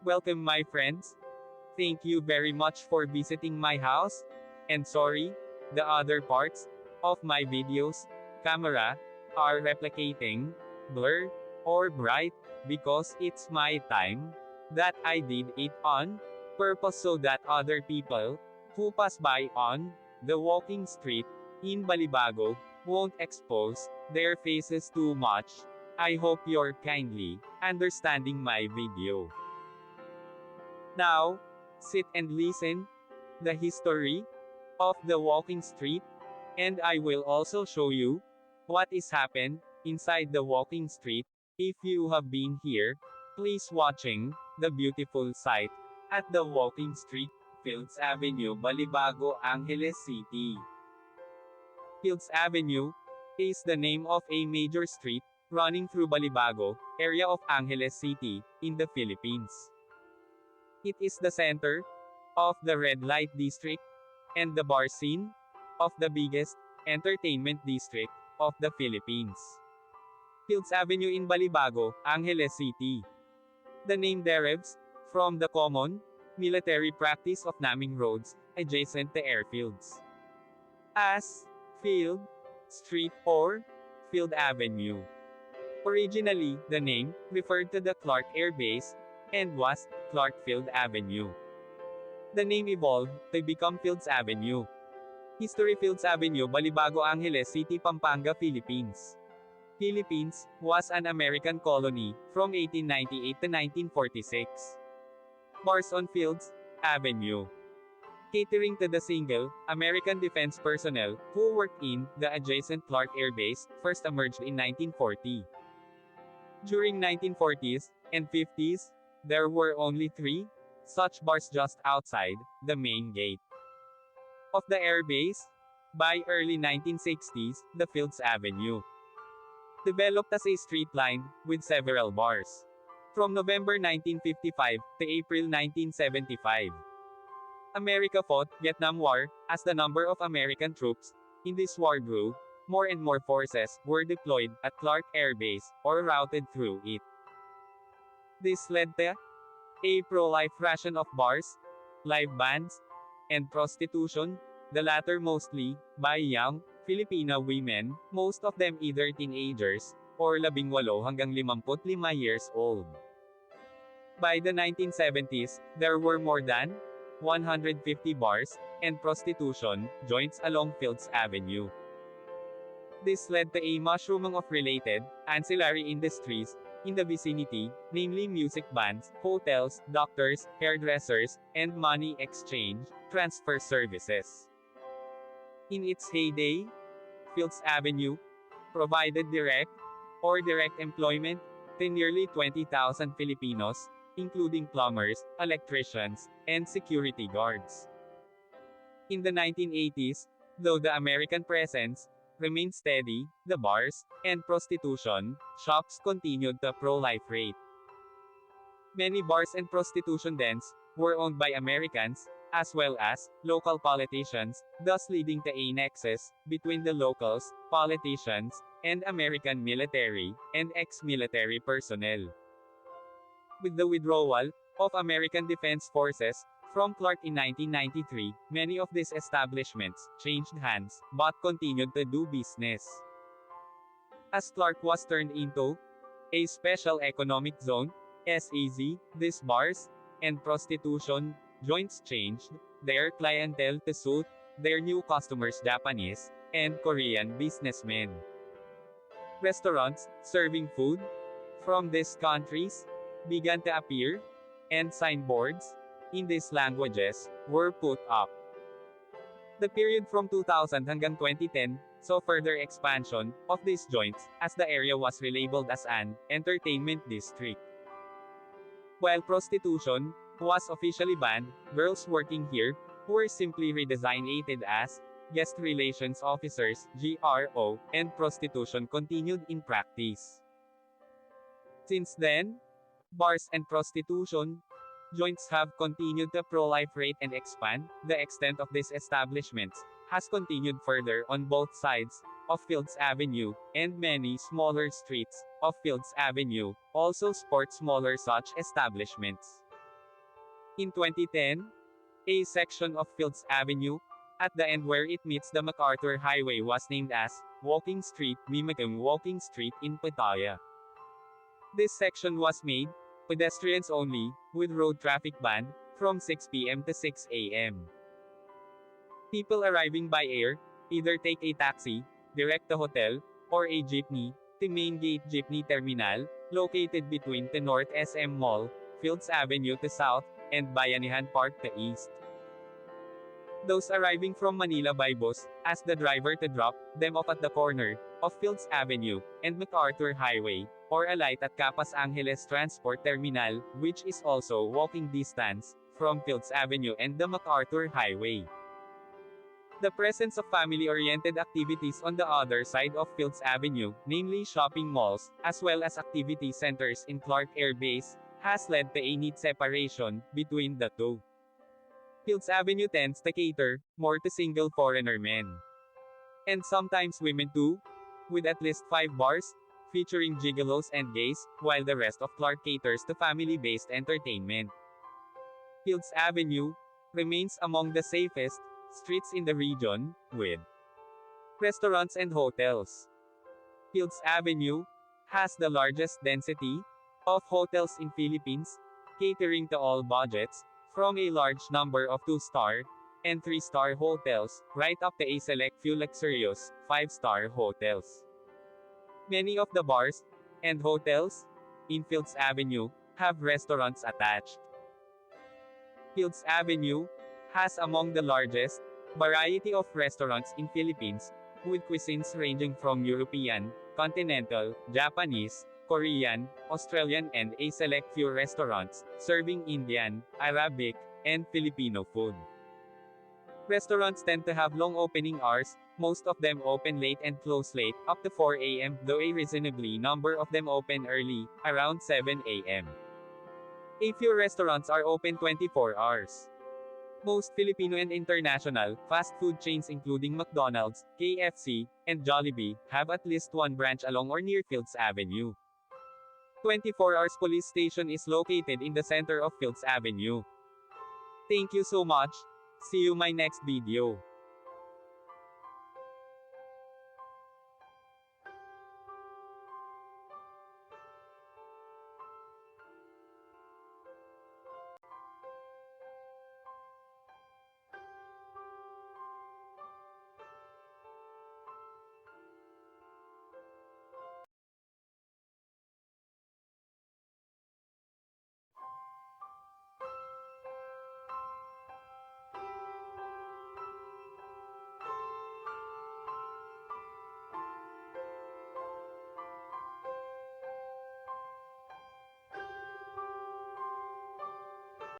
Welcome my friends. Thank you very much for visiting my house. And sorry, the other parts of my videos, camera, are replicating, blur, or bright, because it's my time that I did it on purpose so that other people who pass by on the walking street in Balibago won't expose their faces too much. I hope you're kindly understanding my video. Now, sit and listen the history of the walking street, and I will also show you what is happened inside the walking street. If you have been here, please watching the beautiful sight at the walking street, Fields Avenue, Balibago, Angeles City. Fields Avenue is the name of a major street running through Balibago area of Angeles City in the Philippines. It is the center of the red light district and the bar scene of the biggest entertainment district of the Philippines. Fields Avenue in Balibago, Angeles City. The name derives from the common military practice of naming roads adjacent to airfields as Field Street or Field Avenue. Originally, the name referred to the Clark Air Base and was Clark Field Avenue. The name evolved to become Fields Avenue. History: Fields Avenue, Balibago, Angeles City, Pampanga, Philippines. Philippines was an American colony from 1898 to 1946. Bars on Fields Avenue. Catering to the single American defense personnel who worked in the adjacent Clark Air Base, first emerged in 1940. During 1940s and 50s, there were only 3 such bars just outside the main gate of the airbase. By early 1960s, the Fields Avenue developed as a street line with several bars. From November 1955 to April 1975, America fought Vietnam War. As the number of American troops in this war grew, more and more forces were deployed at Clark Air Base or routed through it. This led to a pro-life ration of bars, live bands, and prostitution, the latter mostly by young Filipino women, most of them either teenagers or 18 hanggang 55 years old. By the 1970s, there were more than 150 bars and prostitution joints along Fields Avenue. This led to a mushrooming of related ancillary industries in the vicinity, namely music bands, hotels, doctors, hairdressers, and money exchange transfer services. In its heyday, Fields Avenue provided direct or direct employment to nearly 20,000 Filipinos, including plumbers, electricians, and security guards. In the 1980s, though the American presence remained steady, the bars and prostitution shops continued to proliferate. Many bars and prostitution dens were owned by Americans, as well as local politicians, thus leading to a nexus between the locals, politicians, and American military and ex-military personnel. With the withdrawal of American Defense Forces from Clark in 1993, many of these establishments changed hands, but continued to do business. As Clark was turned into a Special Economic Zone, SEZ, these bars and prostitution joints changed their clientele to suit their new customers, Japanese and Korean businessmen. Restaurants serving food from these countries began to appear, and signboards in these languages were put up. The period from 2000 hanggang 2010 saw further expansion of these joints, as the area was relabeled as an entertainment district. While prostitution was officially banned, girls working here were simply redesignated as guest relations officers, GRO, and prostitution continued in practice. Since then, bars and prostitution joints have continued to proliferate and expand. The extent of these establishments has continued further on both sides of Fields Avenue, and many smaller streets of Fields Avenue also sport smaller such establishments. In 2010, a section of Fields Avenue, at the end where it meets the MacArthur Highway was named as Walking Street, mimicking Walking Street in Pattaya. This section was made pedestrians only, with road traffic banned from 6 p.m. to 6 a.m. People arriving by air either take a taxi, direct to hotel, or a jeepney, to Main Gate Jeepney Terminal, located between the North SM Mall, Fields Avenue to South, and Bayanihan Park to East. Those arriving from Manila by bus, ask the driver to drop them off at the corner of Fields Avenue and MacArthur Highway, or alight at Capas Angeles Transport Terminal, which is also walking distance from Fields Avenue and the MacArthur Highway. The presence of family-oriented activities on the other side of Fields Avenue, namely shopping malls, as well as activity centers in Clark Air Base, has led to a neat separation between the two. Fields Avenue tends to cater more to single foreigner men. And sometimes women too, with at least 5 bars, featuring gigolos and gays, while the rest of Clark caters to family-based entertainment. Fields Avenue remains among the safest streets in the region, with restaurants and hotels. Fields Avenue has the largest density of hotels in Philippines, catering to all budgets, from a large number of 2-star and 3-star hotels, right up to a select few luxurious 5-star hotels. Many of the bars and hotels in Fields Avenue have restaurants attached. Fields Avenue has among the largest variety of restaurants in Philippines, with cuisines ranging from European, continental, Japanese, Korean, Australian and a select few restaurants, serving Indian, Arabic, and Filipino food. Restaurants tend to have long opening hours, most of them open late and close late, up to 4 a.m., though a reasonably number of them open early, around 7 a.m. A few restaurants are open 24 hours. Most Filipino and international fast food chains including McDonald's, KFC, and Jollibee have at least one branch along or near Fields Avenue. 24 Hours Police Station is located in the center of Fields Avenue. Thank you so much. See you my next video.